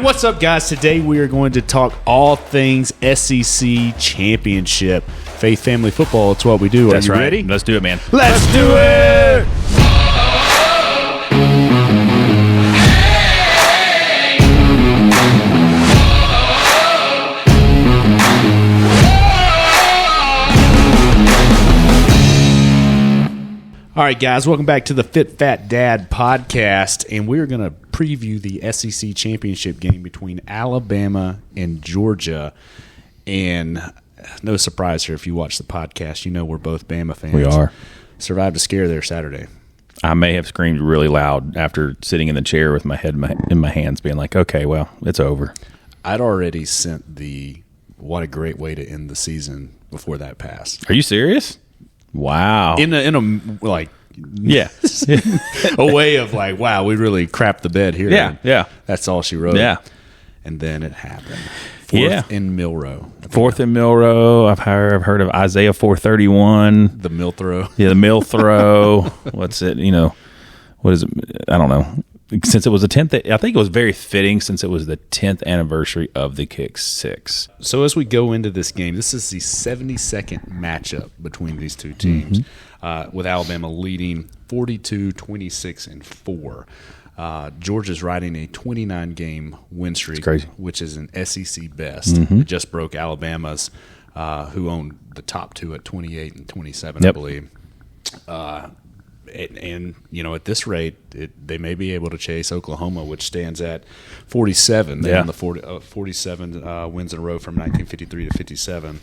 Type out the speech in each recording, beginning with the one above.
What's up, guys? Today we are going to talk all things SEC Championship. Faith Family Football, it's what we do. That's Are you right. ready? Let's do it, man. Let's do it! All right, guys, welcome back to the Fit Fat Dad podcast, and we're going to preview the SEC Championship game between Alabama and Georgia. And no surprise here, if you watch the podcast, you know we're both Bama fans. We are. Survived a scare there Saturday. I may have screamed really loud after sitting in the chair with my head in my hands, being like, okay, well, it's over. I'd already sent the what a great way to end the season before that passed. Are you serious? Wow. In a like, yeah. a way of like, wow, we really crapped the bed here. Yeah, yeah. That's all she wrote. Yeah. And then it happened. Yeah. In Milrow. Fourth in Milrow. I've heard of Isaiah 431. The mill throw. Yeah, the mill throw. What's it? What is it? I don't know. Since it was the 10th, I think it was very fitting since it was the 10th anniversary of the Kick 6. So as we go into this game, this is the 72nd matchup between these two teams, with Alabama leading 42-26-4. Georgia's riding a 29-game win streak, which is an SEC best. It just broke Alabama's, who owned the top two at 28 and 27, I believe. And at this rate, they may be able to chase Oklahoma, which stands at 47. They won the 47 wins in a row from 1953 to 57.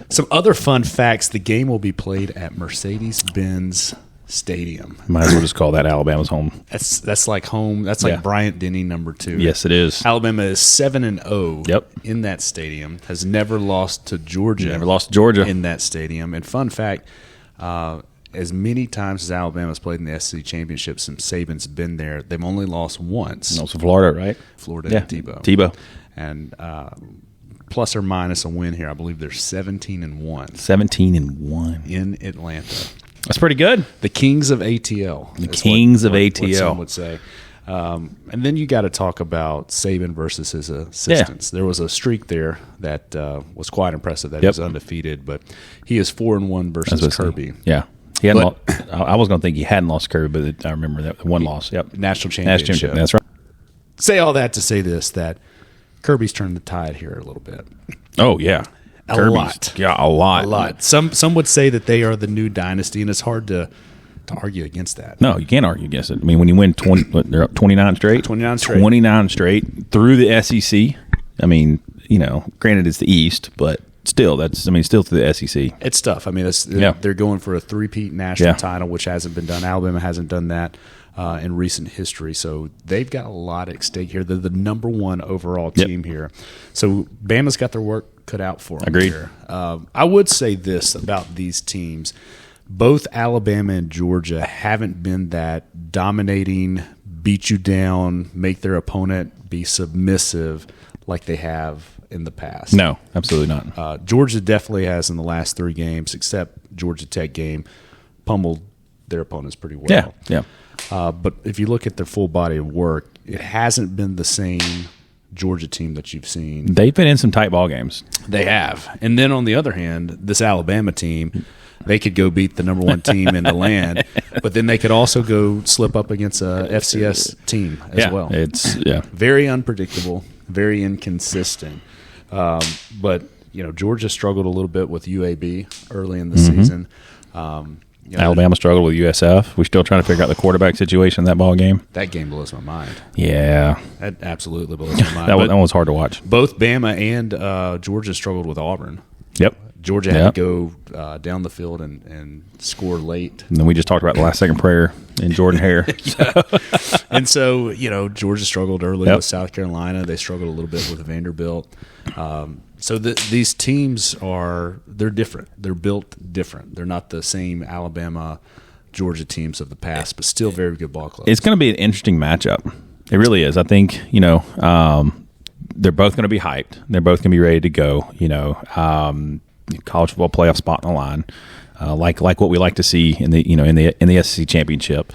Some other fun facts: the game will be played at Mercedes-Benz Stadium. Might as well just call that Alabama's home. That's like home. That's like Bryant-Denny #2. Yes, it is. Alabama is 7-0 in that stadium. Has never lost to Georgia. Never lost to Georgia in that stadium. And fun fact. As many times as Alabama's played in the SEC Championship since Saban's been there, they've only lost once. And also Florida, right? Florida and Tebow. And plus or minus a win here, I believe they're 17-1. 17-1 in Atlanta. That's pretty good. The Kings of ATL. The Kings of ATL. What some would say. And then you got to talk about Saban versus his assistants. There was a streak there that was quite impressive. That he was undefeated, but he is 4-1 versus Kirby. Yeah. He hadn't I was going to think he hadn't lost Kirby, but I remember that one loss. Yep. National championship. That's right. Say all that to say this, that Kirby's turned the tide here a little bit. Oh, yeah. A lot. Yeah, a lot. A lot. Some would say that they are the new dynasty, and it's hard to argue against that. No, you can't argue against it. I mean, when you win 29 straight. 29 straight through the SEC. I mean, granted it's the East, but still, still to the SEC. It's tough. I mean, they're going for a three-peat national title, which hasn't been done. Alabama hasn't done that in recent history, so they've got a lot at stake here. They're the number one overall team here. So Bama's got their work cut out for them. Agreed. Here. I would say this about these teams. Both Alabama and Georgia haven't been that dominating, beat you down, make their opponent be submissive like they have in the past. No, absolutely not. Georgia definitely has in the last three games, except Georgia Tech game, pummeled their opponents pretty well. Yeah. But if you look at their full body of work, it hasn't been the same Georgia team that you've seen. They've been in some tight ball games. They have. And then on the other hand, this Alabama team, they could go beat the number one team in the land, but then they could also go slip up against a FCS team as well. It's very unpredictable, very inconsistent. But Georgia struggled a little bit with UAB early in the season. Alabama struggled with USF. We're still trying to figure out the quarterback situation in that ball game. That game blows my mind. Yeah, that absolutely blows my mind. that one was hard to watch. Both Bama and Georgia struggled with Auburn. Yep. Georgia had to go down the field and score late. And then we just talked about the last second prayer in Jordan Hare. And so, Georgia struggled early with South Carolina. They struggled a little bit with Vanderbilt. So these teams they're different. They're built different. They're not the same Alabama, Georgia teams of the past, but still very good ball clubs. It's going to be an interesting matchup. It really is. I think, they're both going to be hyped. They're both going to be ready to go, college football playoff spot on the line, like what we like to see in the SEC championship.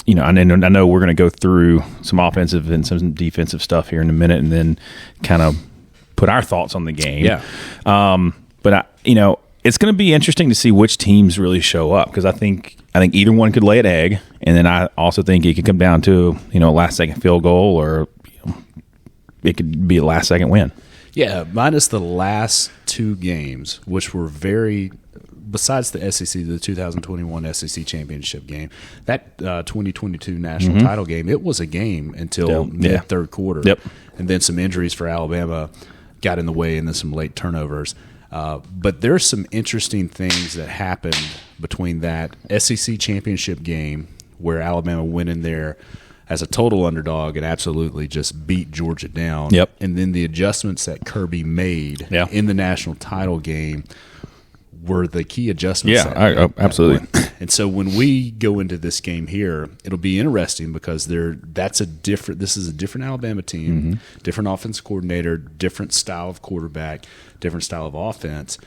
I know we're going to go through some offensive and some defensive stuff here in a minute, and then kind of put our thoughts on the game. Yeah. But it's going to be interesting to see which teams really show up, because I think either one could lay an egg, and then I also think it could come down to a last second field goal, or it could be a last second win. Yeah, minus the last two games, which were besides the SEC, the 2021 SEC championship game, that 2022 national title game, it was a game until mid-third quarter. Yep. And then some injuries for Alabama got in the way, and then some late turnovers. But there's some interesting things that happened between that SEC championship game, where Alabama went in there as a total underdog and absolutely just beat Georgia down. Yep. And then the adjustments that Kirby made in the national title game were the key adjustments. Yeah, absolutely. And so when we go into this game here, it'll be interesting, because this is a different Alabama team, different offensive coordinator, different style of quarterback, different style of offense.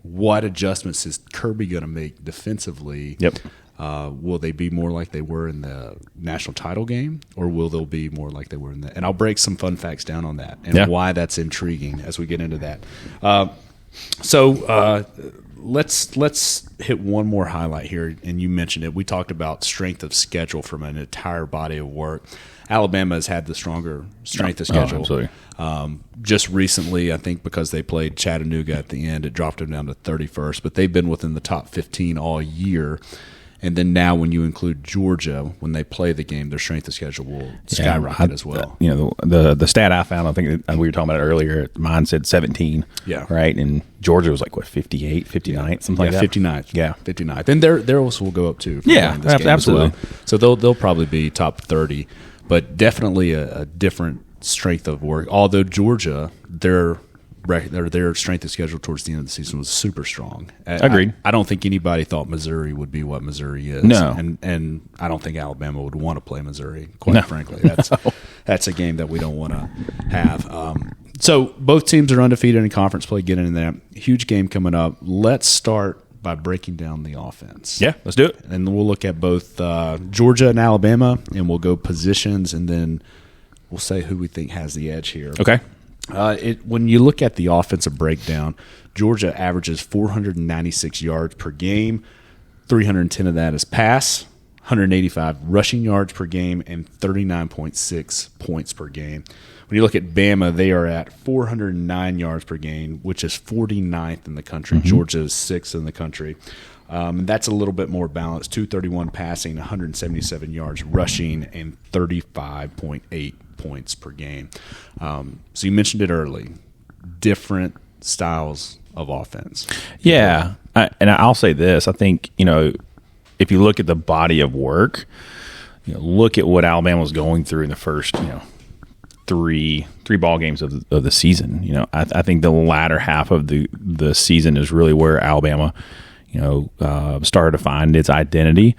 What adjustments is Kirby going to make defensively? Yep. Will they be more like they were in the national title game, or will they be more like they were in and I'll break some fun facts down on that and why that's intriguing as we get into that. Let's hit one more highlight here, and you mentioned it. We talked about strength of schedule from an entire body of work. Alabama has had the stronger strength of schedule. Absolutely. Just recently, I think because they played Chattanooga at the end, it dropped them down to 31st, but they've been within the top 15 all year. And then now when you include Georgia, when they play the game, their strength of schedule will skyrocket as well. The stat I found, I think we were talking about it earlier, mine said 17. Yeah. Right? And Georgia was like, 58, 59, something like that? 59th. Yeah. 59th. And theirs will go up too. Yeah, absolutely. So they'll probably be top 30, but definitely a different strength of work. Although Georgia, their strength of schedule towards the end of the season was super strong. Agreed. I don't think anybody thought Missouri would be what Missouri is. No. And I don't think Alabama would want to play Missouri, quite frankly. That's a game that we don't want to have. So both teams are undefeated in conference play, getting in there. Huge game coming up. Let's start by breaking down the offense. Yeah, let's do it. And we'll look at both Georgia and Alabama, and we'll go positions, and then we'll say who we think has the edge here. Okay. When you look at the offensive breakdown, Georgia averages 496 yards per game. 310 of that is pass, 185 rushing yards per game, and 39.6 points per game. When you look at Bama, they are at 409 yards per game, which is 49th in the country. Georgia is 6th in the country. That's a little bit more balanced, 231 passing, 177 yards rushing, and 35.8 points per game. So you mentioned it early, different styles of offense. Yeah, and I'll say this. I think, if you look at the body of work, look at what Alabama was going through in the first, three ball games of the season. I think the latter half of the season is really where Alabama, started to find its identity.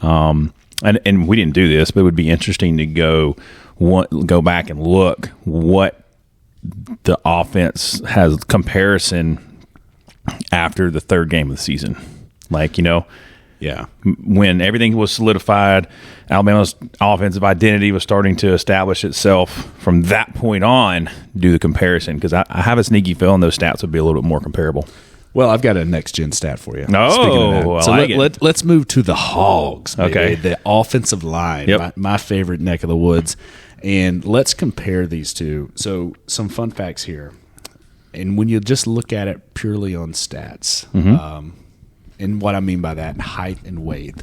And we didn't do this, but it would be interesting to go back and look what the offense has comparison after the third game of the season. When everything was solidified, Alabama's offensive identity was starting to establish itself. From that point on, do the comparison, because I have a sneaky feeling those stats would be a little bit more comparable. Well, I've got a next-gen stat for you. Oh, so let's move to the Hogs. Okay. The offensive line, my favorite neck of the woods. And let's compare these two. So some fun facts here. And when you just look at it purely on stats, and what I mean by that, height and weight,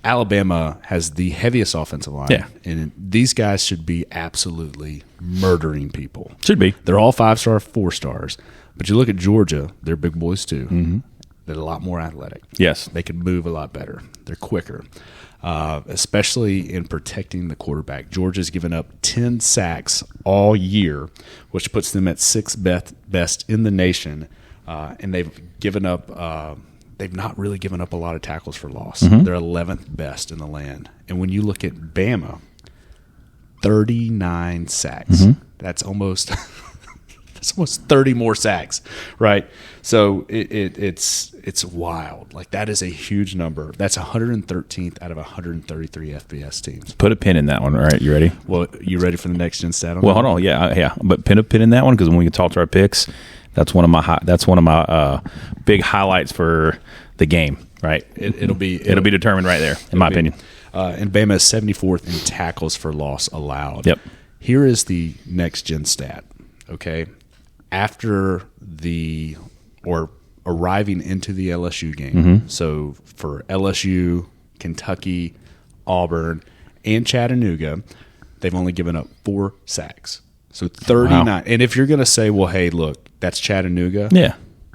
Alabama has the heaviest offensive line. Yeah. And these guys should be absolutely murdering people. Should be. They're all 5-star, 4-stars. But you look at Georgia, they're big boys too. They're a lot more athletic. Yes. They can move a lot better. They're quicker, especially in protecting the quarterback. Georgia's given up 10 sacks all year, which puts them at 6th best in the nation. And they've not really given up a lot of tackles for loss. They're 11th best in the land. And when you look at Bama, 39 sacks. That's almost That's almost 30 more sacks, right? So it's wild. Like, that is a huge number. That's 113th out of 133 FBS teams. Put a pin in that one. All right, you ready? Well, you ready for the next gen stat? Well, hold on. Yeah. But pin a pin in that one, because when we can talk to our picks, that's one of my big highlights for the game. Right? It'll be determined right there, in my opinion. And Bama is 74th in tackles for loss allowed. Yep. Here is the next gen stat. Okay, after arriving into the LSU game. So for LSU, Kentucky, Auburn, and Chattanooga, they've only given up 4 sacks. So 39. Wow. And if you're going to say, well, hey, look, that's Chattanooga. Yeah.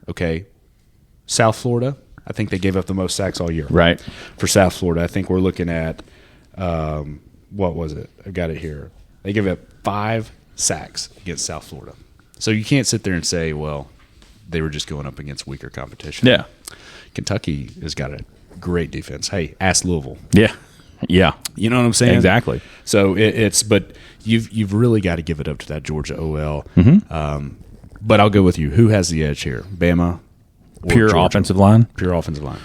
Okay. South Florida, I think they gave up the most sacks all year. Right. For South Florida, I think we're looking at, what was it? I've got it here. They gave up 5 sacks against South Florida. So you can't sit there and say, well, they were just going up against weaker competition. Yeah. Kentucky has got a great defense. Hey, ask Louisville. Yeah. Yeah. You know what I'm saying? Exactly. So but you've really got to give it up to that Georgia OL. But I'll go with you. Who has the edge here? Bama? Pure Georgia? Offensive line? Pure offensive line.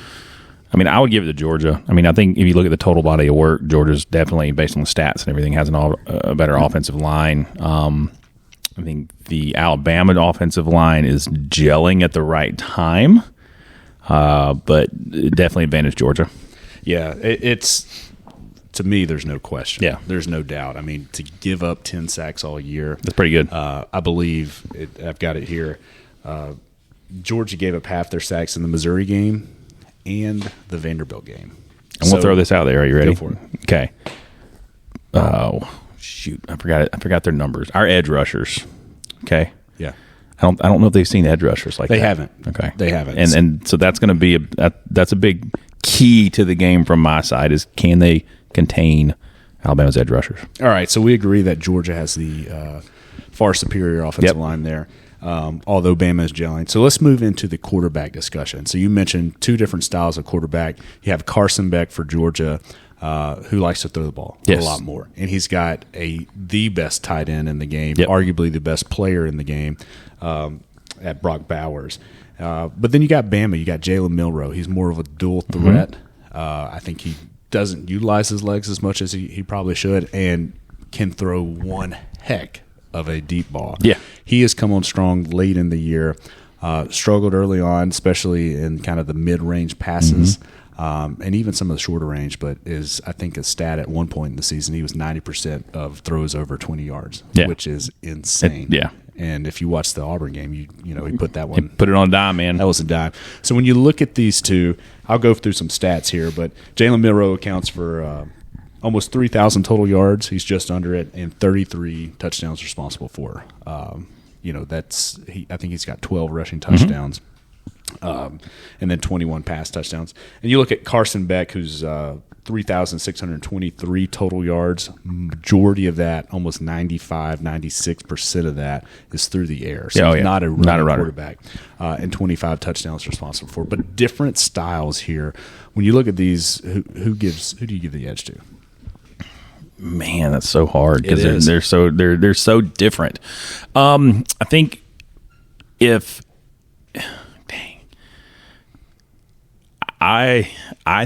I mean, I would give it to Georgia. I mean, I think if you look at the total body of work, Georgia's definitely, based on the stats and everything, has a better offensive line. I think the Alabama offensive line is gelling at the right time, but definitely advantage Georgia. Yeah, it's to me, there's no question. Yeah. There's no doubt. I mean, to give up 10 sacks all year. That's pretty good. I believe, I've got it here, Georgia gave up half their sacks in the Missouri game and the Vanderbilt game. And we'll throw this out there. Are you ready? Go for it. Okay. Oh, shoot. I forgot their numbers. Our edge rushers. Okay. Yeah. I don't know if they've seen edge rushers like that. They haven't. Okay. They haven't. And so that's going to be that's a big key to the game from my side, is can they contain Alabama's edge rushers? All right. So we agree that Georgia has the far superior offensive line there. Although Bama is gelling. So let's move into the quarterback discussion. So you mentioned 2 different styles of quarterback. You have Carson Beck for Georgia, who likes to throw the ball a lot more. And he's got the best tight end in the game, arguably the best player in the game, at Brock Bowers. But then you got Bama. You got Jalen Milroe. He's more of a dual threat. I think he doesn't utilize his legs as much as he probably should, and can throw one heck of a deep ball. Yeah. He has come on strong late in the year, struggled early on, especially in kind of the mid-range passes, and even some of the shorter range, but is, I think, a stat at one point in the season, he was 90% of throws over 20 yards, which is insane. And if you watch the Auburn game, he put that one. He put it on a dime, man. That was a dime. So when you look at these two, I'll go through some stats here, but Jalen Milroe accounts for almost 3,000 total yards. He's just under it, and 33 touchdowns responsible for. I think he's got 12 rushing touchdowns, and then 21 pass touchdowns. And you look at Carson Beck, who's 3,623 total yards. Majority of that, almost 96% of that, is through the air. So he's not a running quarterback. And 25 touchdowns responsible for. But different styles here. When you look at these, who do you give the edge to? Man, that's so hard, because they're so different. I think I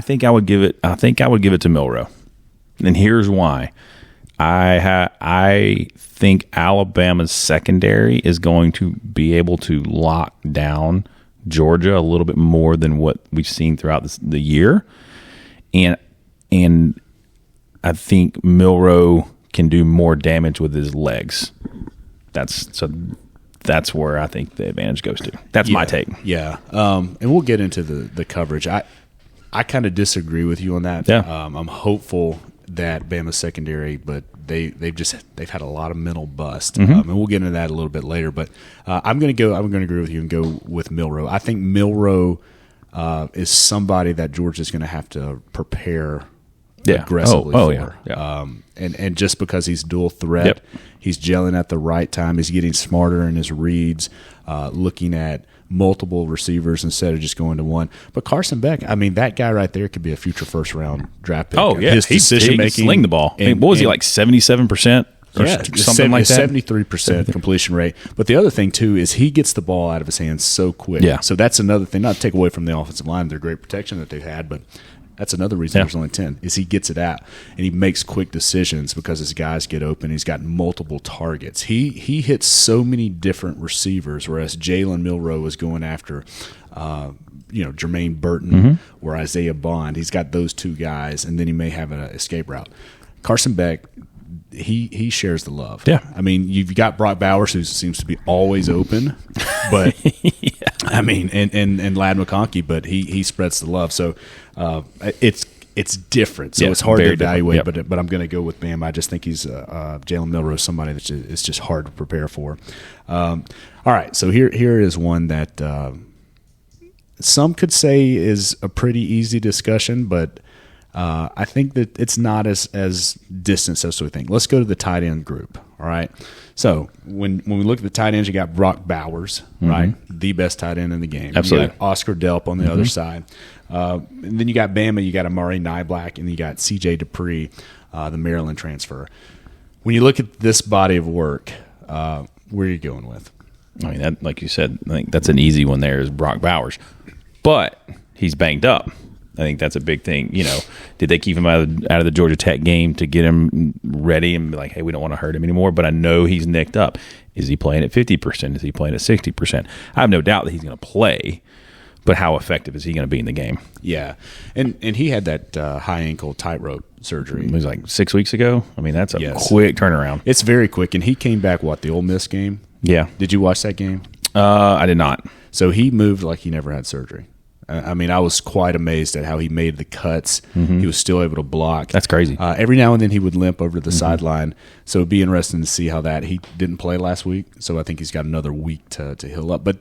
think I would give it to Milroe, and here's why. I think Alabama's secondary is going to be able to lock down Georgia a little bit more than what we've seen throughout the year, and I think Milroe can do more damage with his legs. That's where I think the advantage goes to. That's my take. Yeah, and we'll get into the coverage. I kind of disagree with you on that. Yeah. I'm hopeful that Bama's secondary, but they've had a lot of mental bust, and we'll get into that a little bit later. But I'm going to agree with you and go with Milroe. I think Milroe is somebody that Georgia's going to have to prepare aggressively for. Yeah. And just because he's dual threat, he's gelling at the right time. He's getting smarter in his reads, looking at multiple receivers instead of just going to one. But Carson Beck, I mean, that guy right there could be a future first-round draft pick. Oh, yeah. His decision-making. He can sling the ball. What was he, like 77%? or something like that. 73% completion rate. But the other thing too is he gets the ball out of his hands so quick. Yeah. So that's another thing. Not to take away from the offensive line, their great protection that they've had, but that's another reason there's only 10 is he gets it out and he makes quick decisions because his guys get open. He's got multiple targets. He hits so many different receivers, whereas Jalen Milroe was going after Jermaine Burton or Isaiah Bond. He's got those two guys, and then he may have an escape route. Larsson Beck, he shares the love. Yeah. I mean, you've got Brock Bowers, who seems to be always open, but I mean, and Lad McConkey, but he spreads the love. So it's different. So it's hard to evaluate, but I'm going to go with Bam. I just think he's Jalen Milroe, somebody that is just hard to prepare for. All right, so here is one that some could say is a pretty easy discussion, but I think that it's not as distant as we think. Let's go to the tight end group. All right. So when we look at the tight ends, you got Brock Bowers, right? The best tight end in the game. Absolutely. You got Oscar Delp on the other side. And then you got Bama, you got Amari Niblack, and you got C.J. Dupree, the Maryland transfer. When you look at this body of work, where are you going with? I mean, that, like you said, I think that's an easy one there is Brock Bowers. But he's banged up. I think that's a big thing. Did they keep him out of the Georgia Tech game to get him ready and be like, hey, we don't want to hurt him anymore? But I know he's nicked up. Is he playing at 50%? Is he playing at 60%? I have no doubt that he's going to play, but how effective is he going to be in the game? Yeah, and he had that high ankle tightrope surgery. It was like 6 weeks ago. I mean, that's a quick turnaround. It's very quick, and he came back, the Ole Miss game? Yeah. Did you watch that game? I did not. So he moved like he never had surgery. I mean, I was quite amazed at how he made the cuts. He was still able to block. That's crazy. Every now and then he would limp over to the sideline. So it'd be interesting to see how he didn't play last week. So I think he's got another week to heal up. But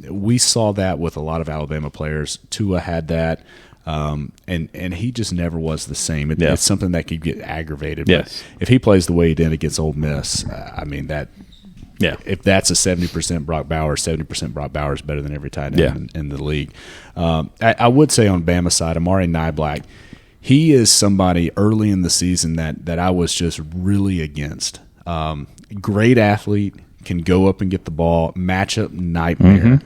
we saw that with a lot of Alabama players. Tua had that. And he just never was the same. It's something that could get aggravated. Yes. But if he plays the way he did against Ole Miss, I mean, if that's a 70% Brock Bowers, 70% Brock Bowers better than every tight end in the league. I would say on Bama side, Amari Niblack, he is somebody early in the season that I was just really against. Great athlete, can go up and get the ball, matchup nightmare.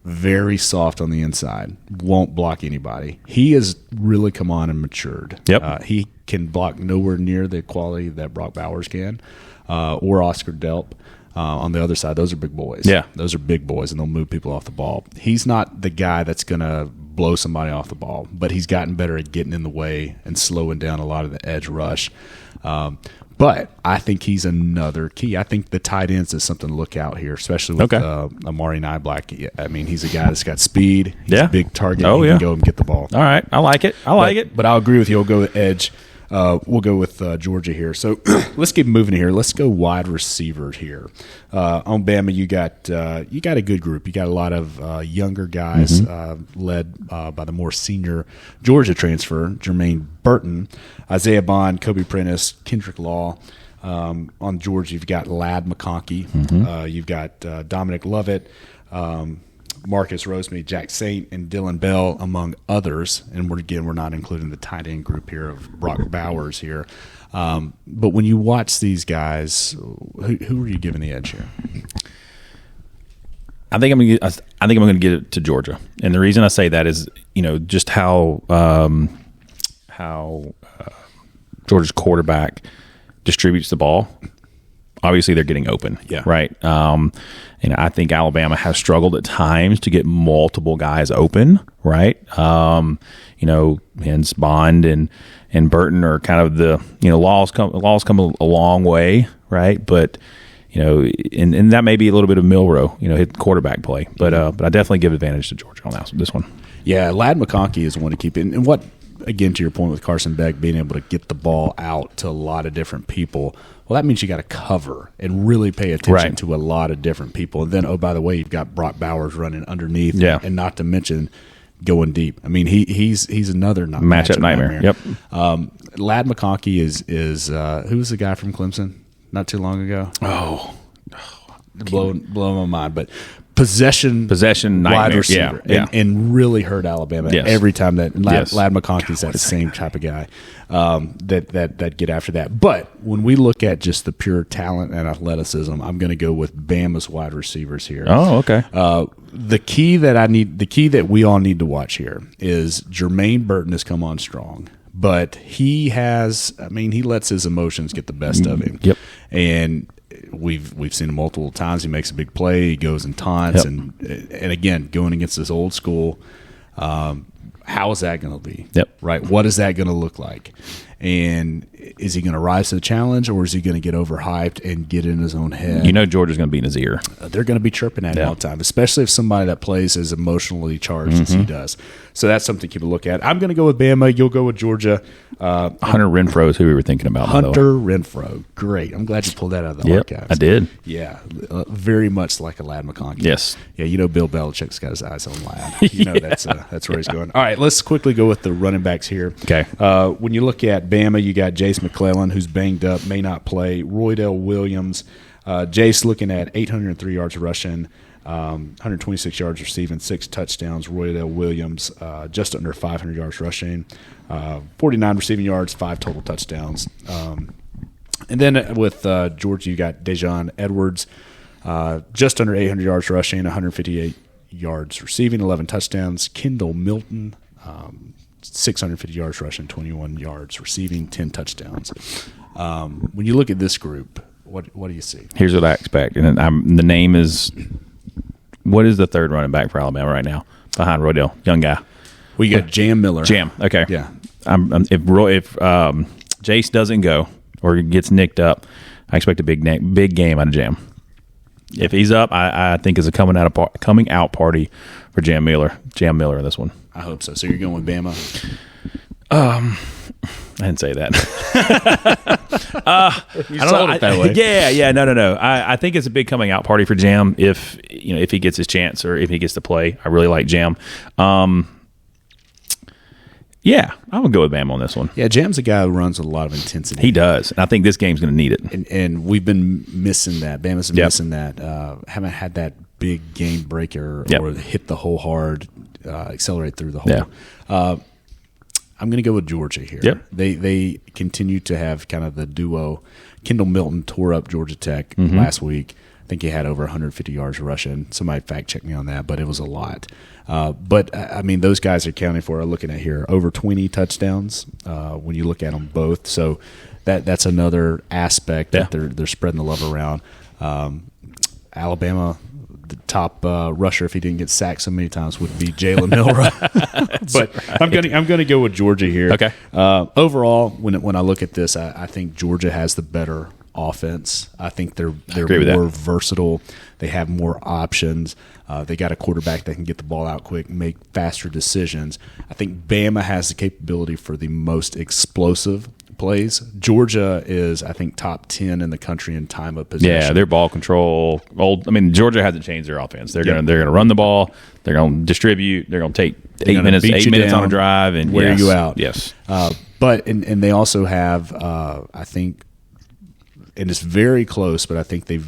Very soft on the inside, won't block anybody. He has really come on and matured. Yep. He can block nowhere near the quality that Brock Bowers can, or Oscar Delp. On the other side, those are big boys. Yeah. Those are big boys, and they'll move people off the ball. He's not the guy that's going to blow somebody off the ball, but he's gotten better at getting in the way and slowing down a lot of the edge rush. But I think he's another key. I think the tight ends is something to look out here, especially with Amari Niblack. I mean, he's a guy that's got speed. He's a big target. He can go and get the ball. All right. I like it. But I'll agree with you. We'll go with edge. We'll go with Georgia here. So let's keep moving here. Let's go wide receiver here. On Bama, you got a good group. You got a lot of younger guys led by the more senior Georgia transfer, Jermaine Burton, Isaiah Bond, Kobe Prentice, Kendrick Law. On Georgia, you've got Lad McConkey. You've got Dominic Lovett. Marcus Rosemead, Jack Saint, and Dylan Bell, among others. And we're not including the tight end group here of Brock Bowers here. But when you watch these guys, who are you giving the edge here? I think I'm going to get it to Georgia, and the reason I say that is just how Georgia's quarterback distributes the ball. Obviously, they're getting open, right? And I think Alabama has struggled at times to get multiple guys open, right? Hence Bond and Burton are kind of the Law's come a long way, right? But and that may be a little bit of Milroe, hit quarterback play, but I definitely give advantage to Georgia on this one. Yeah, Lad McConkey is one to keep in. And what, again, to your point with Carson Beck being able to get the ball out to a lot of different people, well, that means you got to cover and really pay attention to a lot of different people. And then, oh, by the way, you've got Brock Bowers running underneath, and not to mention going deep. I mean, he's another matchup nightmare. Yep. Lad McConkey is who was the guy from Clemson not too long ago? Oh, blowing my mind. But possession wide nightmare. receiver, Yeah. and really hurt Alabama every time. That Lad McConkey's that same type of guy that get after that. But when we look at just the pure talent and athleticism, I'm going to go with Bama's wide receivers here. Oh, okay. The key that we all need to watch here is Jermaine Burton has come on strong. But he lets his emotions get the best of him. Yep. And we've seen him multiple times. He makes a big play. He goes and taunts. And again, going against this old school, how is that going to be? Yep. Right? What is that going to look like? And is he going to rise to the challenge, or is he going to get overhyped and get in his own head? Georgia's going to be in his ear. They're going to be chirping at him all the time, especially if somebody that plays as emotionally charged as he does. So that's something to keep a look at. I'm going to go with Bama. You'll go with Georgia. Hunter Renfrow is who we were thinking about. Hunter Renfrow. Great. I'm glad you pulled that out of the archives. I did. Yeah. Very much like a Lad McConkey. Yes. Yeah, Bill Belichick's got his eyes on Lad. That's where he's going. All right, let's quickly go with the running backs here. Okay. When you look at Bama, you got Jace McClellan, who's banged up, may not play. Roydell Williams. Jace looking at 803 yards rushing, 126 yards receiving, 6 touchdowns. Roydell Williams just under 500 yards rushing, 49 receiving yards, 5 total touchdowns. And then with Georgia, you got Dejon Edwards, just under 800 yards rushing, 158 yards receiving, 11 touchdowns. Kendall Milton, 650 yards rushing, 21 yards receiving, 10 touchdowns. When you look at this group, what do you see? Here's what I expect, and the name is. What is the third running back for Alabama right now behind Roydell? Young guy. We got Jam Miller. Jam. Okay. Yeah. If Jace doesn't go or gets nicked up, I expect a big game out of Jam. If he's up, I think is a coming out party for Jam Miller in this one. I hope so. So you're going with Bama? I didn't say that. You sold it that way. Yeah. No. I think it's a big coming out party for Jam if he gets his chance or if he gets to play. I really like Jam. Yeah, I would go with Bama on this one. Yeah, Jam's a guy who runs with a lot of intensity. He does. And I think this game's going to need it. And we've been missing that. Bama's been missing that. Haven't had that big game breaker or hit the hole hard, accelerate through the hole. Yeah. I'm going to go with Georgia here. Yep. They continue to have kind of the duo. Kendall Milton tore up Georgia Tech last week. I think he had over 150 yards rushing. Somebody fact check me on that, but it was a lot. But those guys are counting for, looking at here, over 20 touchdowns when you look at them both. So that's another aspect that they're spreading the love around. Alabama, the top rusher, if he didn't get sacked so many times, would be Jalen Milroe. But I'm going to go with Georgia here. Okay. Overall, when I look at this, I think Georgia has the better offense. I think they're more versatile. They have more options. They got a quarterback that can get the ball out quick, make faster decisions. I think Bama has the capability for the most explosive plays. Georgia is, I think, top 10 in the country in time of possession. Yeah, their ball control. Georgia hasn't changed their offense. They're gonna run the ball. They're gonna distribute. They're gonna take 8 minutes on a drive and wear you out. Yes, but they also have, I think. And it's very close, but I think they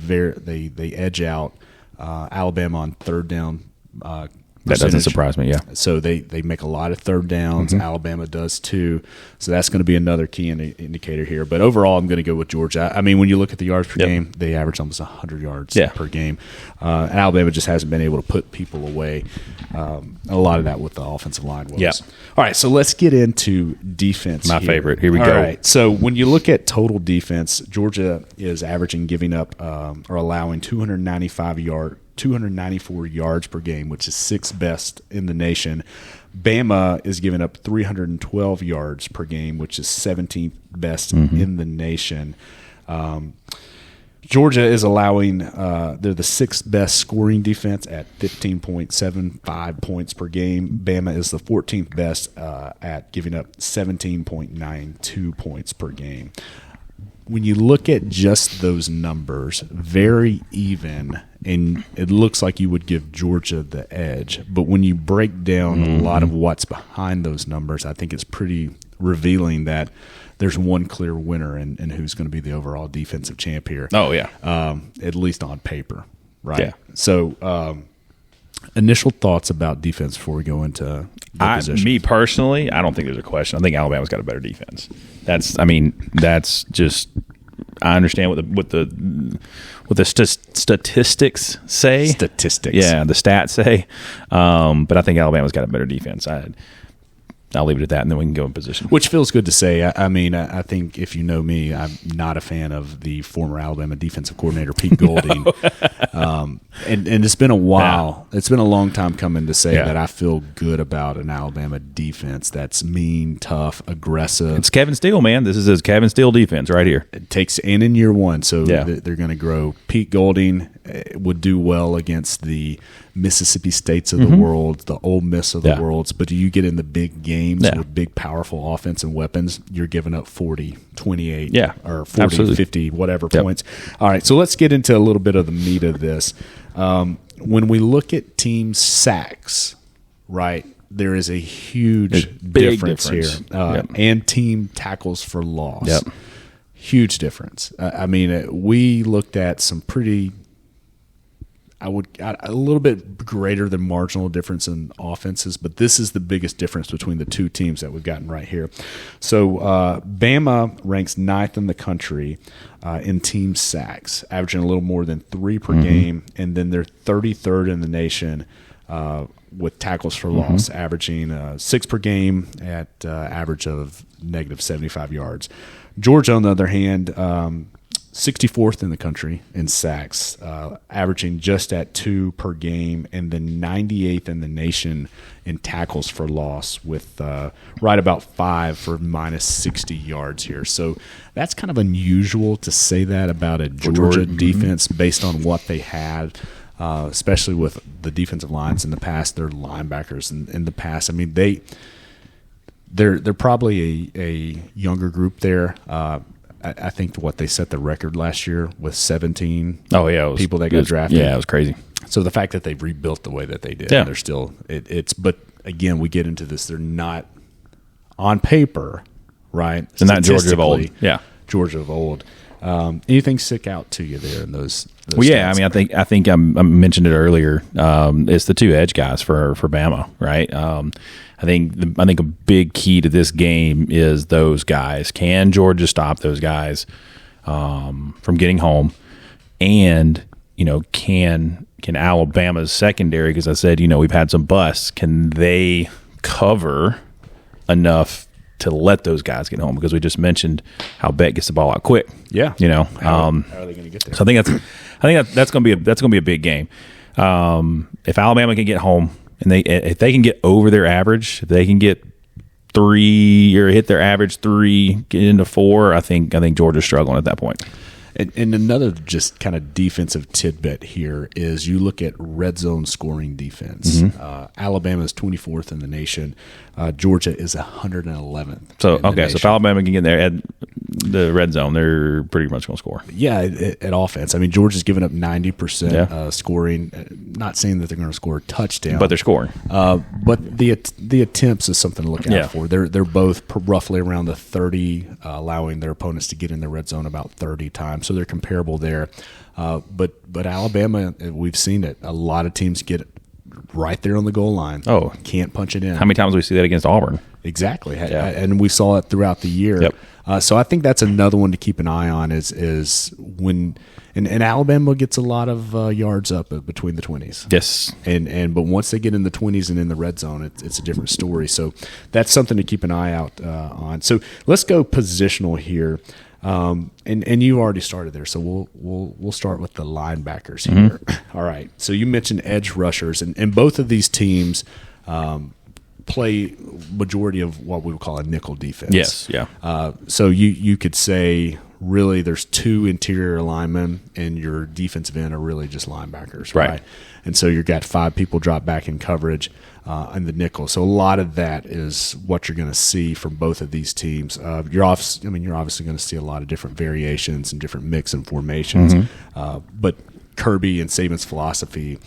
edge out Alabama on third down. That doesn't surprise me. Yeah. So they make a lot of third downs. Alabama does too. So that's going to be another key indicator here. But overall, I'm going to go with Georgia. When you look at the yards per game, they average almost 100 yards per game. And Alabama just hasn't been able to put people away. A lot of that with the offensive line woes. Yep. All right, so let's get into defense. My favorite. Here we go. All right. So when you look at total defense, Georgia is averaging giving up or allowing 294 yards per game, which is 6th best in the nation. Bama is giving up 312 yards per game, which is 17th best in the nation. Georgia is allowing they're the 6th best scoring defense at 15.75 points per game. Bama is the 14th best at giving up 17.92 points per game. When you look at just those numbers, very even, and it looks like you would give Georgia the edge. But when you break down a lot of what's behind those numbers, I think it's pretty revealing that there's one clear winner in who's going to be the overall defensive champ here. Oh, yeah. At least on paper, right? Yeah. So Initial thoughts about defense before we go into me personally, I don't think there's a question. I think Alabama's got a better defense. That's just. I understand what the statistics say. Statistics, yeah, the stats say. But I think Alabama's got a better defense. I'll leave it at that, and then we can go in position. Which feels good to say. I think if you know me, I'm not a fan of the former Alabama defensive coordinator, Pete Golding. And it's been a while. Yeah. It's been a long time coming to say that I feel good about an Alabama defense that's mean, tough, aggressive. It's Kevin Steele, man. This is his Kevin Steele defense right here. It takes in year one, so they're going to grow. Pete Golding would do well against the Mississippi States of the world, the Ole Miss of the world, but you get in the big games with big, powerful offense and weapons, you're giving up 40, 28, or 40, absolutely. 50, whatever points. All right, so let's get into a little bit of the meat of this. When we look at team sacks, right, there is a huge difference here. And team tackles for loss. Yep. Huge difference. We looked at some pretty – a little bit greater than marginal difference in offenses, but this is the biggest difference between the two teams that we've gotten right here. So Bama ranks 9th in the country in team sacks, averaging a little more than 3 per game, and then they're 33rd in the nation with tackles for loss, averaging 6 per game at average of negative 75 yards. Georgia, on the other hand, 64th in the country in sacks, averaging just at 2 per game, and then 98th in the nation in tackles for loss with right about 5 for minus 60 yards here. So that's kind of unusual to say that about a Georgia defense based on what they had, especially with the defensive lines in the past, their linebackers in the past. I mean, they're probably a younger group there. I think what they set the record last year with 17 people that got drafted. Yeah, it was crazy. So the fact that they've rebuilt the way that they did, they're still but again, we get into this. They're not on paper, right? They're not Georgia of old. Yeah, Georgia of old. Anything stick out to you there in those well, yeah, stats? I mean, I think I mentioned it earlier. It's the 2 edge guys for Bama, right? I think a big key to this game is those guys. Can Georgia stop those guys from getting home? And can Alabama's secondary? Because I said we've had some busts. Can they cover enough to let those guys get home? Because we just mentioned how Beck gets the ball out quick. Yeah, how are they going to get there? So I think that's going to be a big game. If Alabama can get home. And if they can get over their average, if they can get 3 or hit their average 3, get into 4, I think Georgia's struggling at that point. And another just kind of defensive tidbit here is you look at red zone scoring defense. Alabama is 24th in the nation. Georgia is 111th. So so if Alabama can get there at the red zone, they're pretty much going to score. Yeah, at offense. I mean, Georgia's given up 90% scoring. Not saying that they're going to score a touchdown, but they're scoring. But the attempts is something to look out for. They're both roughly around the 30, allowing their opponents to get in the red zone about 30 times. So they're comparable there. But Alabama, we've seen it. A lot of teams get right there on the goal line. Oh, can't punch it in. How many times do we see that against Auburn? Exactly, and we saw it throughout the year. Yep. So I think that's another one to keep an eye on is when and Alabama gets a lot of yards up between the 20s. Yes, but once they get in the 20s and in the red zone, it's a different story. So that's something to keep an eye out on. So let's go positional here. And you already started there, so we'll start with the linebackers here. All right. So you mentioned edge rushers, and both of these teams play majority of what we would call a nickel defense. Yes, yeah. So you could say really there's 2 interior linemen, and your defensive end are really just linebackers, right? And so you've got 5 people drop back in coverage in the nickel. So a lot of that is what you're going to see from both of these teams. You're obviously going to see a lot of different variations and different mix and formations. But Kirby and Saban's philosophy,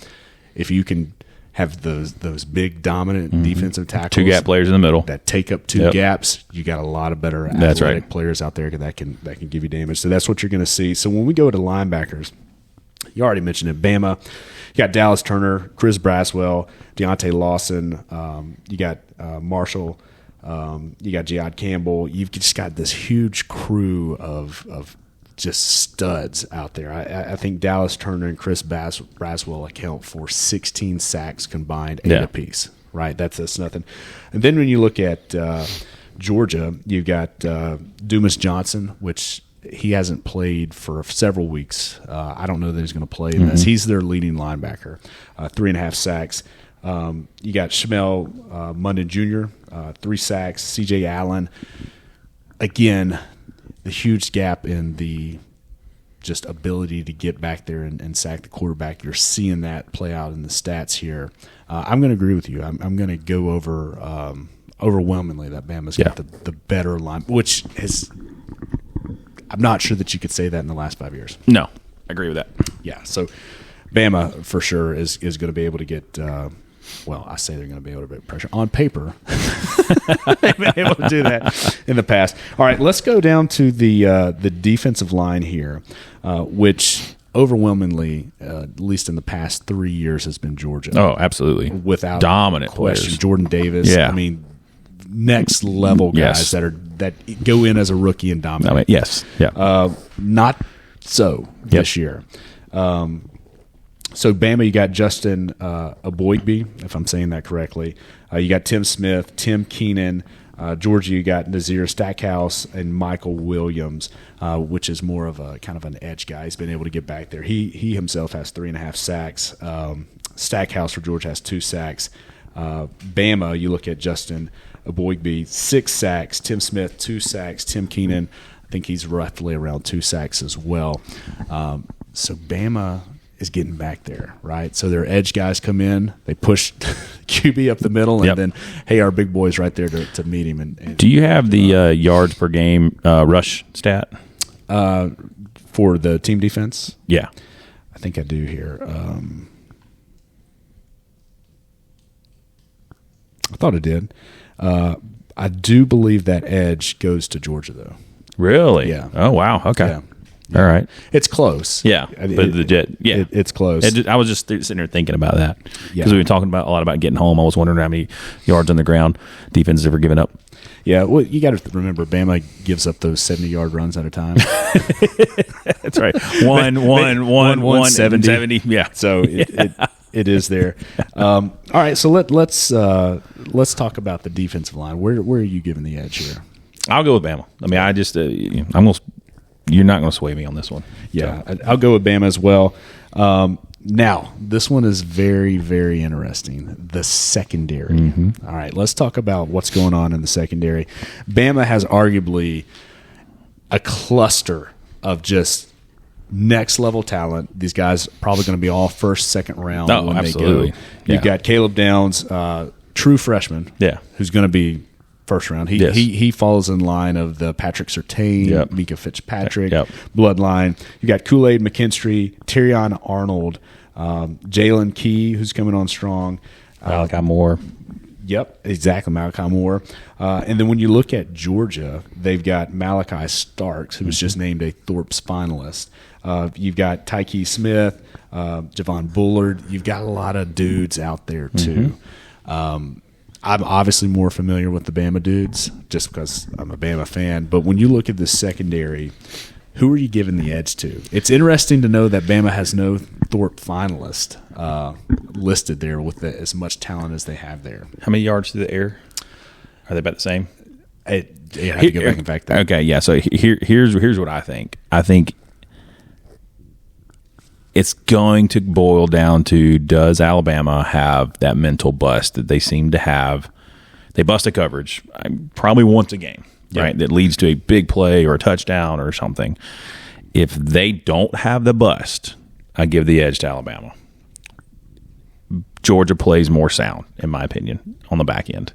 if you can have those big dominant defensive tackles, 2 gap players in the middle that take up 2 gaps, you got a lot of better athletic players out there that can give you damage. So that's what you're going to see. So when we go to linebackers, you already mentioned it. Bama, you got Dallas Turner, Chris Braswell, Deontay Lawson. You got Marshall. You got Jihad Campbell. You've just got this huge crew of just studs out there. I think Dallas Turner and Chris Braswell account for 16 sacks combined, 8 apiece. Right, that's nothing. And then when you look at Georgia, you've got Dumas Johnson, which he hasn't played for several weeks. I don't know that he's going to play in this. He's their leading linebacker, 3.5 sacks. You got Shamel Munden Jr., 3 sacks. C.J. Allen, again, the huge gap in the just ability to get back there and sack the quarterback. You're seeing that play out in the stats here. I'm going to agree with you. I'm going to go over overwhelmingly that Bama's got the better line, which is – I'm not sure that you could say that in the last 5 years. No, I agree with that. Yeah, so Bama for sure is going to be able to get I say they're going to be able to put pressure on paper. They've been able to do that in the past. All right, let's go down to the defensive line here, which overwhelmingly, at least in the past 3 years, has been Georgia. Oh, absolutely. Without dominant question. players. Jordan Davis. Yeah. I mean, next level guys that go in as a rookie and dominate. Yes. Yeah. Not so this year. So Bama, you got Justin Aboigbe, if I'm saying that correctly. You got Tim Smith, Tim Keenan. Georgia, you got Nazir Stackhouse and Michael Williams, which is more of a kind of an edge guy. He's been able to get back there. He himself has 3.5 sacks. Stackhouse for Georgia has 2 sacks. Bama, you look at Justin Aboigbe, 6 sacks. Tim Smith, 2 sacks. Tim Keenan, I think he's roughly around 2 sacks as well. So Bama is getting back there, right? So their edge guys come in, they push QB up the middle, and then, hey, our big boy's right there to meet him. And do you have the yards per game rush stat? For the team defense? Yeah. I think I do here. I thought it did. I do believe that edge goes to Georgia, though. Really? Yeah. Oh, wow. Okay. Yeah. All right. It's close. Yeah. But it's close. I was just sitting there thinking about that because Yeah. we've been talking a lot about getting home. I was wondering how many yards on the ground defense has ever given up. Yeah, well, you got to remember, Bama gives up those 70-yard runs at a time. That's right. 170. Yeah. So it is there. All right, so let's talk about the defensive line. Where are you giving the edge here? I'll go with Bama. I mean, I just you're not going to sway me on this one. Yeah, so. I'll go with Bama as well. Now, this one is very, very interesting. The secondary. Mm-hmm. All right, let's talk about what's going on in the secondary. Bama has arguably a cluster of just next-level talent. These guys probably going to be all first, second round when absolutely. they go. You've got Caleb Downs, true freshman, who's going to be first round. He falls in line of the Patrick Surtain, Mika Fitzpatrick bloodline. You got Kool-Aid McKinstry, Terrion Arnold, Jalen Key, who's coming on strong. Malachi Moore. Yep, exactly, Malachi Moore. And then when you look at Georgia, they've got Malachi Starks, who was just named a Thorpe's finalist. You've got Tyke Smith, Javon Bullard. You've got a lot of dudes out there, too. I'm obviously more familiar with the Bama dudes just because I'm a Bama fan. But when you look at the secondary, who are you giving the edge to? It's interesting to know that Bama has no Thorpe finalist listed there with as much talent as they have there. How many yards through the air? Are they about the same? I have to go back and fact that. Okay, yeah. So here's what I think. I think it's going to boil down to, does Alabama have that mental bust that they seem to have? They bust a coverage probably once a game, right? That leads to a big play or a touchdown or something. If they don't have the bust, I give the edge to Alabama. Georgia plays more sound, in my opinion, on the back end.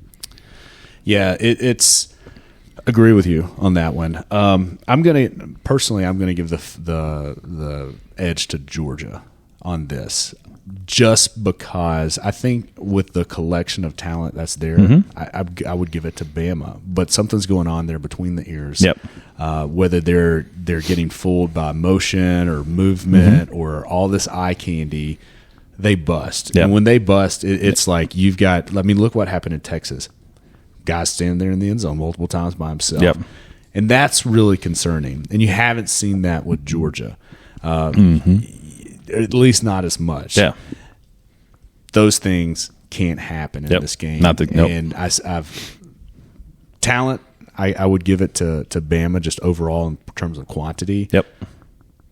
Yeah, it's agree with you on that one. I'm gonna give the edge to Georgia on this, just because I think with the collection of talent that's there, I would give it to Bama. But something's going on there between the ears. Yep. Whether they're getting fooled by motion or movement or are all this eye candy, they bust. Yep. And when they bust, it's like you've got. I mean, look what happened in Texas. Guy standing there in the end zone multiple times by himself. Yep. And that's really concerning. And you haven't seen that with Georgia, at least not as much. Yeah. Those things can't happen in this game. Nope. And I've talent. I would give it to Bama just overall in terms of quantity. Yep.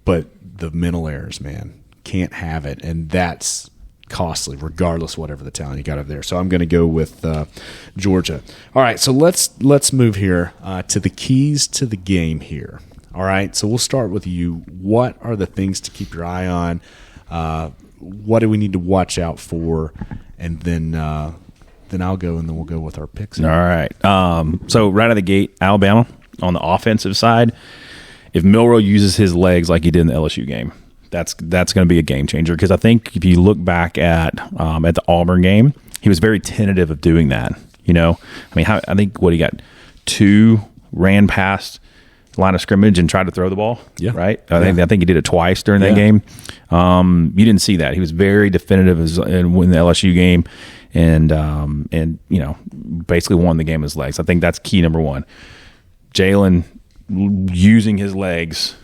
But the mental errors, man, can't have it, and that's costly, regardless whatever the talent you got over there. So I'm going to go with Georgia. All right, so let's move here to the keys to the game here. All right, so we'll start with you. What are the things to keep your eye on? What do we need to watch out for? And then I'll go, and then we'll go with our picks. All right. So right out of the gate, Alabama on the offensive side, if Milroe uses his legs like he did in the LSU game, that's going to be a game changer. Because I think if you look back at the Auburn game, he was very tentative of doing that. You know, I mean, I think he got 2 ran past line of scrimmage and tried to throw the ball. Yeah, right. I think he did it twice during that game. You didn't see that. He was very definitive in the LSU game, and you know, basically won the game with his legs. I think that's key number one. Jalen using his legs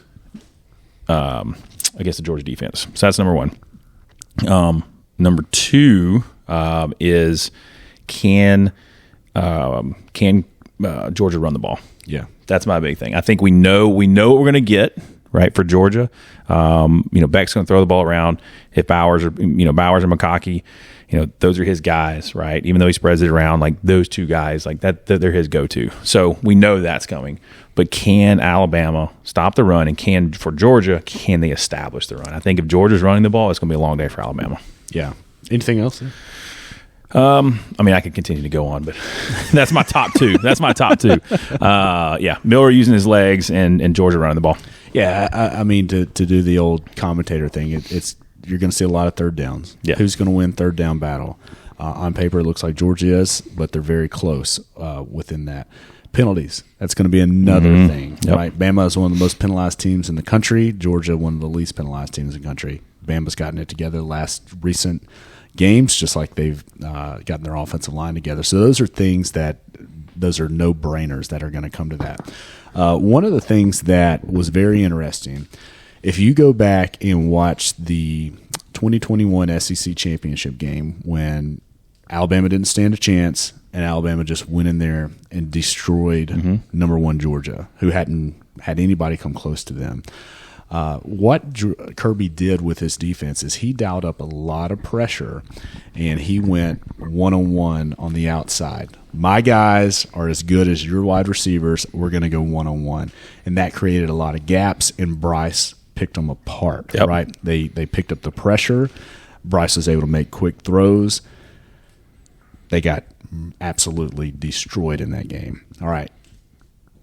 against the Georgia defense. So that's number one. Number two is can Georgia run the ball? Yeah, that's my big thing. I think we know what we're going to get right for Georgia. You know, Beck's going to throw the ball around. If Bowers or McConkey, you know, those are his guys, right? Even though he spreads it around, like those two guys, like that, they're his go-to. So we know that's coming. But can Alabama stop the run, and for Georgia, can they establish the run? I think if Georgia's running the ball, it's going to be a long day for Alabama. Yeah. Anything else? I mean, I could continue to go on, but that's my top two. Yeah, Miller using his legs and Georgia running the ball. Yeah, I mean, to do the old commentator thing, it's you're going to see a lot of third downs. Yeah. Who's going to win third down battle? On paper, it looks like Georgia is, but they're very close within that. Penalties. That's going to be another thing, right? Bama is one of the most penalized teams in the country. Georgia, one of the least penalized teams in the country. Bama's gotten it together the last recent games, just like they've gotten their offensive line together. So those are things those are no-brainers that are going to come to that. One of the things that was very interesting, if you go back and watch the 2021 SEC championship game when Alabama didn't stand a chance and Alabama just went in there and destroyed number one Georgia, who hadn't had anybody come close to them. What Kirby did with his defense is he dialed up a lot of pressure, and he went one-on-one on the outside. My guys are as good as your wide receivers. We're going to go one-on-one. And that created a lot of gaps, and Bryce picked them apart, right? They picked up the pressure. Bryce was able to make quick throws. They got absolutely destroyed in that game. All right.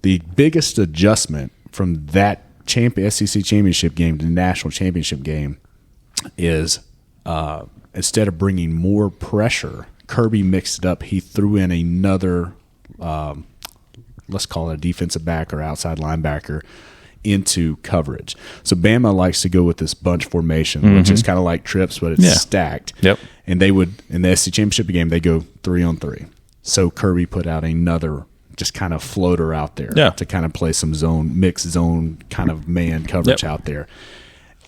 The biggest adjustment from that SEC championship game to the national championship game is instead of bringing more pressure, Kirby mixed it up. He threw in another, let's call it a defensive back or outside linebacker, into coverage. So Bama likes to go with this bunch formation, which is kind of like trips, but it's stacked. Yep. And they would, in the SEC championship game, they go 3-on-3. So Kirby put out another just kind of floater out there to kind of play some mixed zone kind of man coverage out there.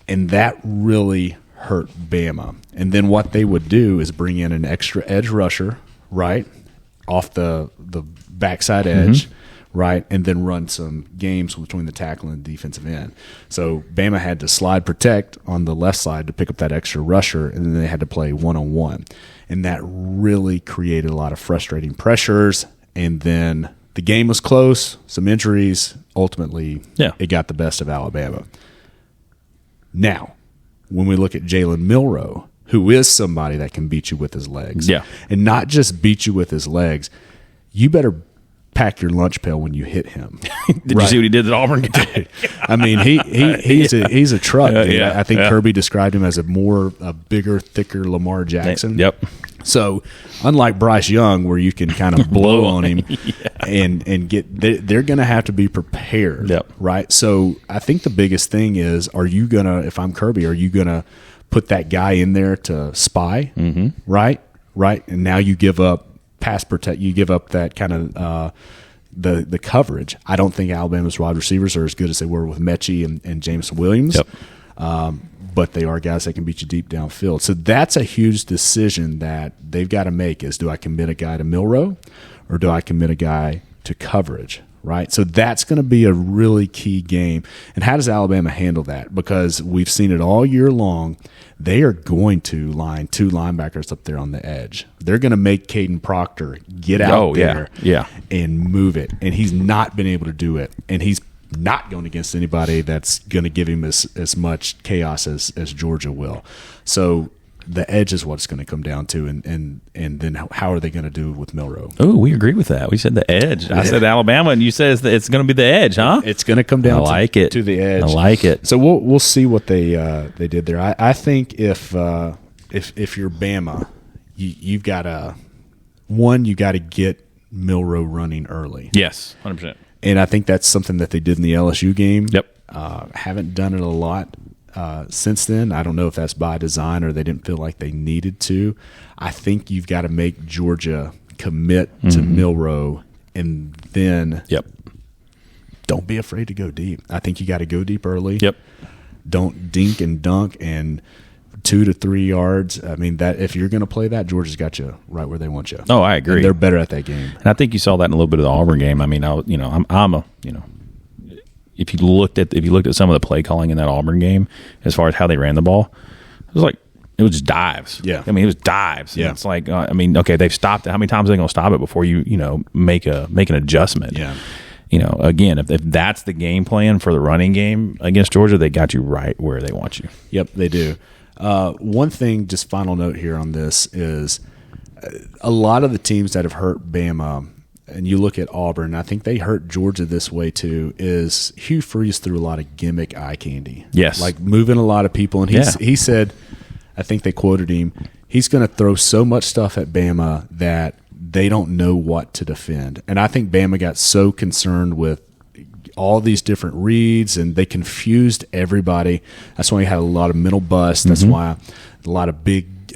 And that really hurt Bama. And then what they would do is bring in an extra edge rusher, right, off the backside edge, right, and then run some games between the tackle and the defensive end. So Bama had to slide protect on the left side to pick up that extra rusher, and then they had to play one-on-one. And that really created a lot of frustrating pressures. And then the game was close, some injuries. Ultimately, it got the best of Alabama. Now, when we look at Jalen Milroe, who is somebody that can beat you with his legs, and not just beat you with his legs, you better pack your lunch pail when you hit him. Did you see what he did at Auburn? I mean, he's a truck. I think Kirby described him as a bigger, thicker Lamar Jackson. So, unlike Bryce Young, where you can kind of blow on him and get, they're going to have to be prepared, right? So, I think the biggest thing is, are you going to, if I'm Kirby, are you going to put that guy in there to spy, right? Right, and now you give up pass protect, you give up that kind of the coverage. I don't think Alabama's wide receivers are as good as they were with Mechie and James Williams. But they are guys that can beat you deep downfield. So that's a huge decision that they've got to make is, do I commit a guy to Milroe or do I commit a guy to coverage, right? So that's going to be a really key game. And how does Alabama handle that? Because we've seen it all year long. They are going to line two linebackers up there on the edge. They're going to make Caden Proctor get out there and move it. And he's not been able to do it. And he's not going against anybody that's going to give him as much chaos as Georgia will. So the edge is what it's going to come down to, and then how are they going to do with Milroe? Oh, we agree with that. We said the edge. I said Alabama, and you said it's going to be the edge, huh? It's going to come down to the edge. I like it. So we'll see what they did there. I think if you're Bama, you've got to get Milroe running early. Yes, 100%. And I think that's something that they did in the LSU game. Haven't done it a lot since then. I don't know if that's by design or they didn't feel like they needed to. I think you've got to make Georgia commit to Milroe, and then don't be afraid to go deep. I think you got to go deep early. Don't dink and dunk and 2 to 3 yards. I mean, that if you're going to play that, Georgia's got you right where they want you. Oh, I agree. And they're better at that game. And I think you saw that in a little bit of the Auburn game. I mean, if you looked at some of the play calling in that Auburn game, as far as how they ran the ball, it was just dives. I mean, it was dives. And it's like, okay, they've stopped it. How many times are they going to stop it before you make an adjustment? Again, if that's the game plan for the running game against Georgia, they got you right where they want you. Yep, they do. One thing, just final note here on this, is a lot of the teams that have hurt Bama, and you look at Auburn, I think they hurt Georgia this way too, is Hugh Freeze threw a lot of gimmick eye candy. Yes. Like moving a lot of people. And he said, I think they quoted him, he's going to throw so much stuff at Bama that they don't know what to defend. And I think Bama got so concerned with all these different reads, and they confused everybody. That's why you had a lot of middle busts. That's why a lot of big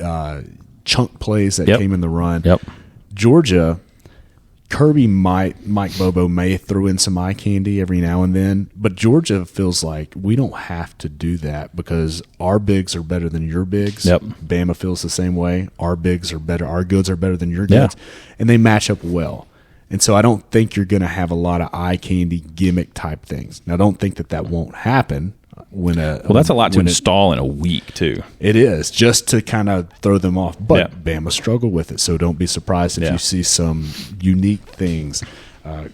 chunk plays that came in the run. Georgia, Mike Bobo may throw in some eye candy every now and then, but Georgia feels like we don't have to do that because our bigs are better than your bigs. Bama feels the same way. Our bigs are better. Our goods are better than your goods, and they match up well. And so I don't think you're going to have a lot of eye candy gimmick type things. Now, I don't think that won't happen. That's a lot to install in a week too. It is, just to kind of throw them off. But Bama struggle with it, so don't be surprised if you see some unique things.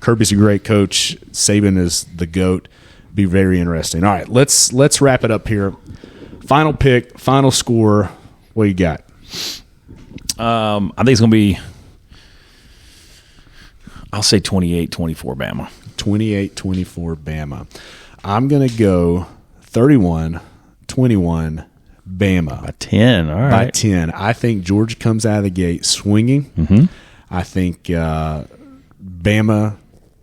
Kirby's a great coach. Saban is the GOAT. Be very interesting. All right, let's wrap it up here. Final pick, final score. What you got? I think it's going to be, I'll say 28-24 Bama. 28-24 Bama. I'm going to go 31-21 Bama. By 10, all right. By 10. I think Georgia comes out of the gate swinging. I think Bama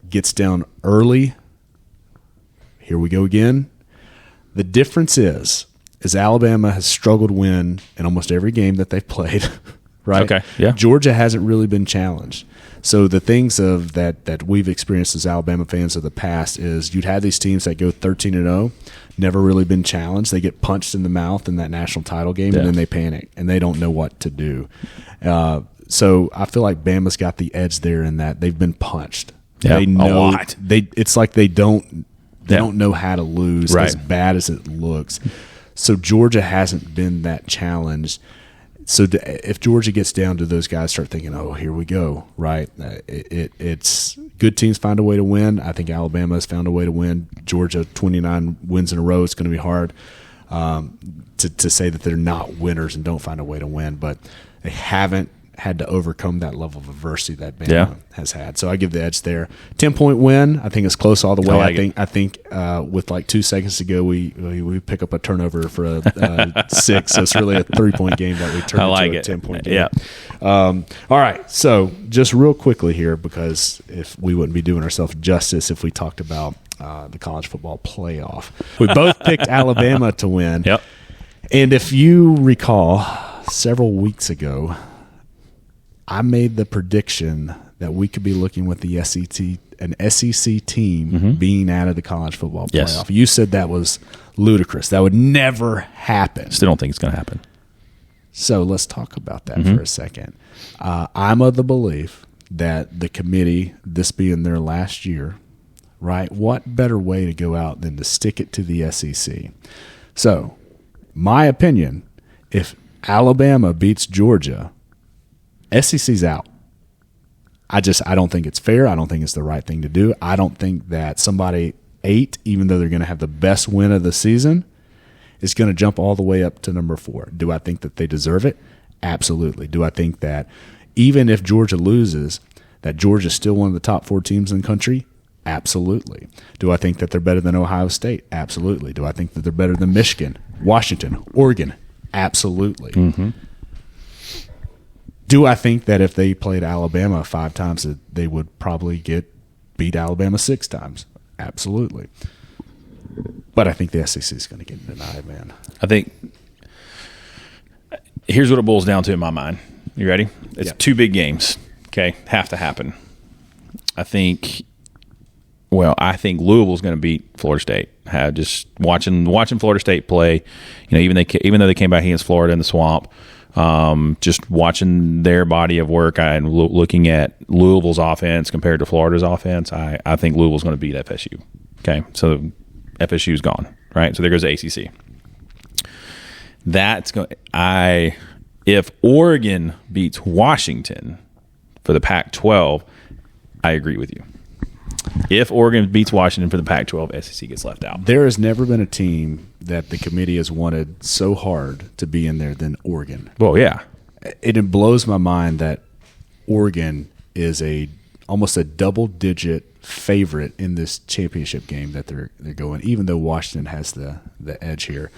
gets down early. Here we go again. The difference is Alabama has struggled to win in almost every game that they've played, right? Okay, yeah. Georgia hasn't really been challenged. So the things of that we've experienced as Alabama fans of the past is you'd have these teams that go 13-0, never really been challenged. They get punched in the mouth in that national title game, and then they panic, and they don't know what to do. So I feel like Bama's got the edge there in that they've been punched. They know a lot. It's like they don't know how to lose as bad as it looks. So Georgia hasn't been that challenged. So if Georgia gets down to those guys start thinking, oh, here we go, right? It's good teams find a way to win. I think Alabama has found a way to win. Georgia, 29 wins in a row. It's going to be hard to say that they're not winners and don't find a way to win. But they haven't had to overcome that level of adversity that Bama has had. So I give the edge there. 10-point win. I think it's close all the way. I think with like 2 seconds to go, we pick up a turnover for a 6. So it's really a 3-point game that we turn into a 10-point game. Yeah. All right. So just real quickly here, because if we wouldn't be doing ourselves justice if we talked about the college football playoff. We both picked Alabama to win. Yep. And if you recall, several weeks ago, I made the prediction that we could be looking with the an SEC team being out of the college football playoff. Yes. You said that was ludicrous. That would never happen. Still don't think it's going to happen. So let's talk about that for a second. I'm of the belief that the committee, this being their last year, right, what better way to go out than to stick it to the SEC? So, my opinion, if Alabama beats Georgia, SEC's out. I don't think it's fair. I don't think it's the right thing to do. I don't think that somebody 8, even though they're going to have the best win of the season, is going to jump all the way up to number 4. Do I think that they deserve it? Absolutely. Do I think that even if Georgia loses, that Georgia's still one of the top 4 teams in the country? Absolutely. Do I think that they're better than Ohio State? Absolutely. Do I think that they're better than Michigan, Washington, Oregon? Absolutely. Do I think that if they played Alabama 5 times, that they would probably beat Alabama 6 times? Absolutely. But I think the SEC is going to get denied, man. I think here's what it boils down to in my mind. You ready? It's 2 big games. Okay, have to happen. I think Louisville's going to beat Florida State. Just watching Florida State play, even though they came back against Florida in the Swamp, just watching their body of work and looking at Louisville's offense compared to Florida's offense, I think Louisville's going to beat FSU. Okay, so FSU's gone, right? So there goes the ACC. If Oregon beats Washington for the Pac-12, I agree with you. If Oregon beats Washington for the Pac-12, SEC gets left out. There has never been a team that the committee has wanted so hard to be in there than Oregon. Well, yeah. It blows my mind that Oregon is almost a double-digit favorite in this championship game that they're going, even though Washington has the edge here.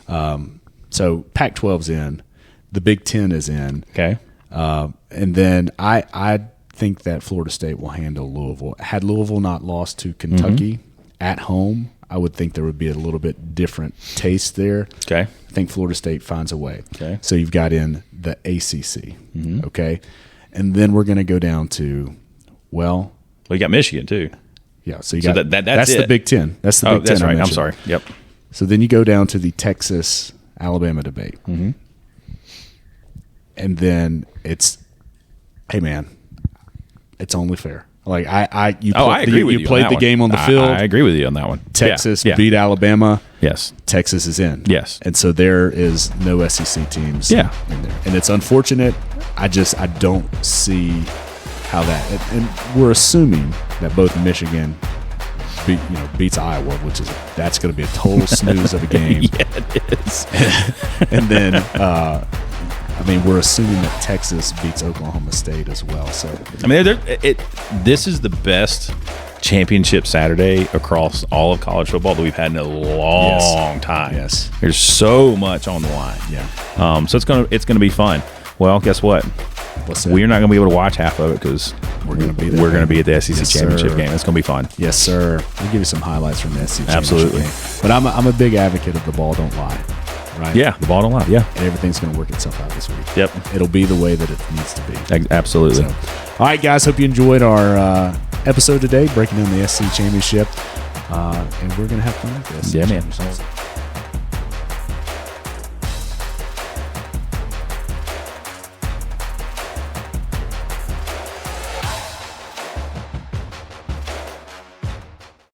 So Pac-12's in. The Big Ten is in. Okay. And then I think that Florida State will handle Louisville. Had Louisville not lost to Kentucky at home, I would think there would be a little bit different taste there. Okay. I think Florida State finds a way. Okay. So you've got in the ACC. Okay. And then we're going to go down to, you got Michigan too. Yeah. So you got that's the Big Ten. That's the Big Ten. That's right. I'm sorry. Yep. So then you go down to the Texas-Alabama debate. And then it's, hey man, it's only fair. Like I agree with you. You played the game on the field. I agree with you on that one. Texas beat Alabama. Yes. Texas is in. Yes. And so there is no SEC teams in there. And it's unfortunate. I don't see how that, and we're assuming that both Michigan beats Iowa, that's going to be a total snooze of a game. Yeah, it is. And then we're assuming that Texas beats Oklahoma State as well. So this is the best championship Saturday across all of college football that we've had in a long time. Yes, there's so much on the line. Yeah. So it's gonna be fun. Well, guess what? We're not going to be able to watch half of it because we're going to be at the SEC championship game. It's going to be fun. Yes, sir. We'll give you some highlights from the SEC Absolutely. championship game. But I'm a big advocate of the ball don't lie. Right? Yeah, the ball don't lie. Yeah. And everything's going to work itself out this week. Yep. It'll be the way that it needs to be. Absolutely. So, all right, guys. Hope you enjoyed our episode today, breaking down the SEC championship. And we're going to have fun with this. Yeah, man.